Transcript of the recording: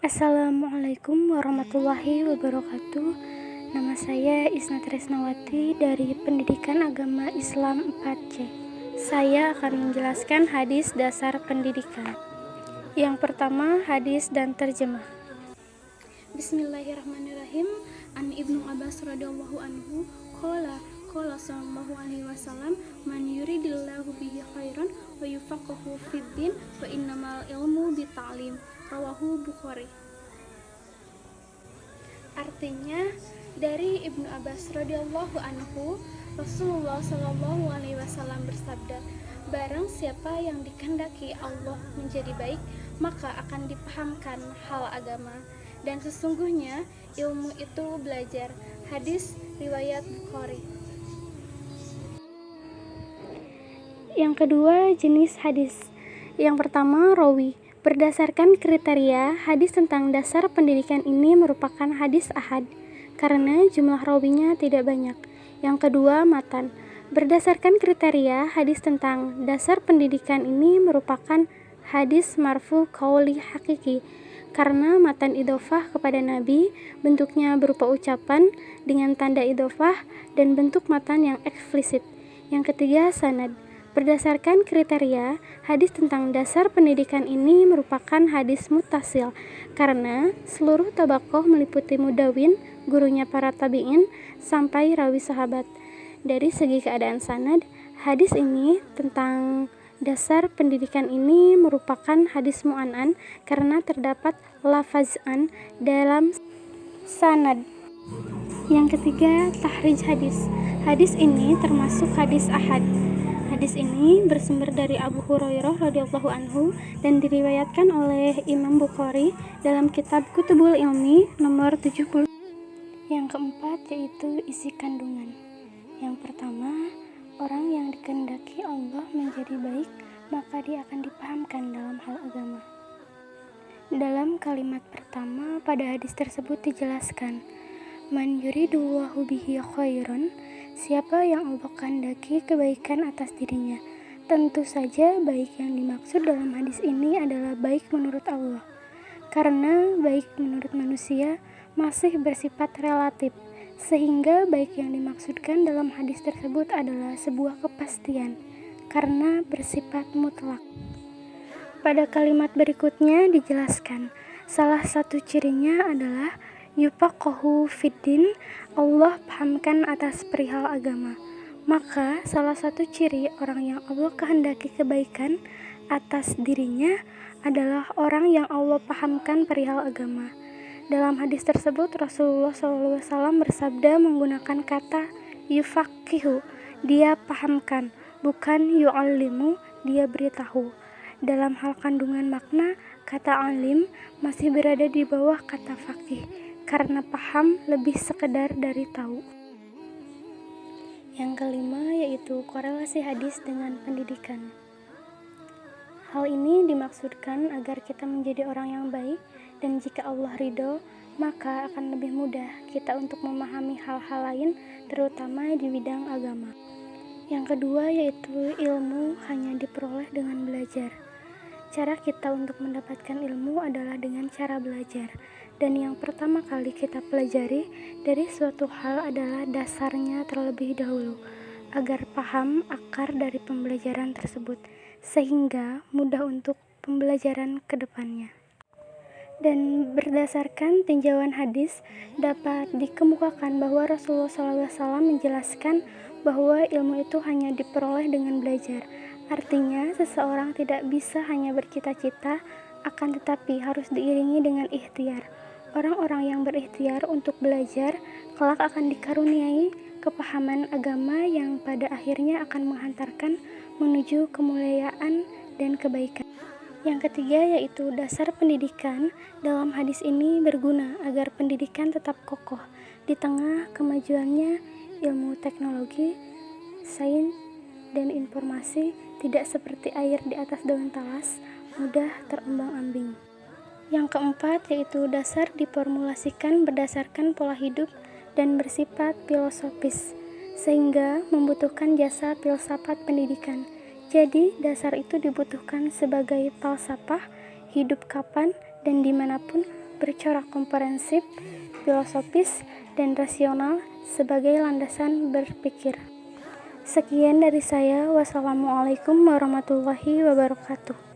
Assalamualaikum warahmatullahi wabarakatuh. Nama saya Isna Tresnawati dari Pendidikan Agama Islam 4C. Saya akan menjelaskan hadis dasar pendidikan. Yang pertama, hadis dan terjemah. Bismillahirrahmanirrahim. An Ibnu Abbas radhiyallahu anhu qala sallallahu alaihi wasallam, man yuridillahu bihi khairan wa yufaqihuhu fid din wa innamal ilmu bita'lim. Rawahu Bukhari. Artinya, dari Ibnu Abbas radhiyallahu anhu, Rasulullah sallallahu alaihi wasallam bersabda, barang siapa yang dikehendaki Allah menjadi baik, maka akan dipahamkan hal agama, dan sesungguhnya ilmu itu belajar. Hadis riwayat Bukhari. Yang kedua, jenis hadis. Yang pertama, rawi. Berdasarkan kriteria, hadis tentang dasar pendidikan ini merupakan hadis ahad karena jumlah rawinya tidak banyak. Yang kedua, matan. Berdasarkan kriteria, hadis tentang dasar pendidikan ini merupakan hadis marfu qauli hakiki karena matan idhofah kepada Nabi bentuknya berupa ucapan dengan tanda idhofah dan bentuk matan yang eksplisit. Yang ketiga, sanad. Berdasarkan kriteria, hadis tentang dasar pendidikan ini merupakan hadis muttasil karena seluruh tabaqoh meliputi mudawin, gurunya para tabi'in, sampai rawi sahabat. Dari segi keadaan sanad, hadis ini tentang dasar pendidikan ini merupakan hadis mu'anan karena terdapat lafazan dalam sanad. Yang ketiga, tahrij hadis. Hadis ini termasuk hadis ahad. Hadis ini bersumber dari Abu Hurairah radhiyallahu anhu dan diriwayatkan oleh Imam Bukhari dalam kitab Kutubul Ilmi nomor 70. Yang keempat yaitu isi kandungan. Yang pertama, orang yang dikehendaki Allah menjadi baik, maka dia akan dipahamkan dalam hal agama. Dalam kalimat pertama pada hadis tersebut dijelaskan, man yuridullahu bihi khairan, siapa yang Allah kehendaki kebaikan atas dirinya. Tentu saja baik yang dimaksud dalam hadis ini adalah baik menurut Allah, karena baik menurut manusia masih bersifat relatif, sehingga baik yang dimaksudkan dalam hadis tersebut adalah sebuah kepastian, karena bersifat mutlak. Pada kalimat berikutnya dijelaskan, salah satu cirinya adalah yufaqihuhu fiddin, Allah pahamkan atas perihal agama. Maka salah satu ciri orang yang Allah kehendaki kebaikan atas dirinya adalah orang yang Allah pahamkan perihal agama. Dalam hadis tersebut Rasulullah SAW bersabda menggunakan kata yufaqihu, dia pahamkan, bukan yu'allimu, dia beritahu. Dalam hal kandungan makna, kata alim masih berada di bawah kata faqih karena paham lebih sekedar dari tahu. Yang kelima yaitu korelasi hadis dengan pendidikan. Hal ini dimaksudkan agar kita menjadi orang yang baik, dan jika Allah ridho, maka akan lebih mudah kita untuk memahami hal-hal lain, terutama di bidang agama. Yang kedua yaitu ilmu hanya diperoleh dengan belajar. Cara kita untuk mendapatkan ilmu adalah dengan cara belajar. Dan yang pertama kali kita pelajari dari suatu hal adalah dasarnya terlebih dahulu, agar paham akar dari pembelajaran tersebut, sehingga mudah untuk pembelajaran ke depannya. Dan berdasarkan tinjauan hadis, dapat dikemukakan bahwa Rasulullah SAW menjelaskan bahwa ilmu itu hanya diperoleh dengan belajar. Artinya, seseorang tidak bisa hanya bercita-cita, akan tetapi harus diiringi dengan ikhtiar. Orang-orang yang berikhtiar untuk belajar kelak akan dikaruniai kepahaman agama yang pada akhirnya akan menghantarkan menuju kemuliaan dan kebaikan. Yang ketiga yaitu dasar pendidikan. Dalam hadis ini berguna agar pendidikan tetap kokoh di tengah kemajuannya ilmu teknologi, sains, dan informasi, tidak seperti air di atas daun talas, mudah terombang-ambing. Yang keempat yaitu dasar diformulasikan berdasarkan pola hidup dan bersifat filosofis, sehingga membutuhkan jasa filsafat pendidikan. Jadi dasar itu dibutuhkan sebagai falsafah hidup kapan dan dimanapun bercorak komprehensif, filosofis, dan rasional sebagai landasan berpikir. Sekian dari saya. Wassalamualaikum warahmatullahi wabarakatuh.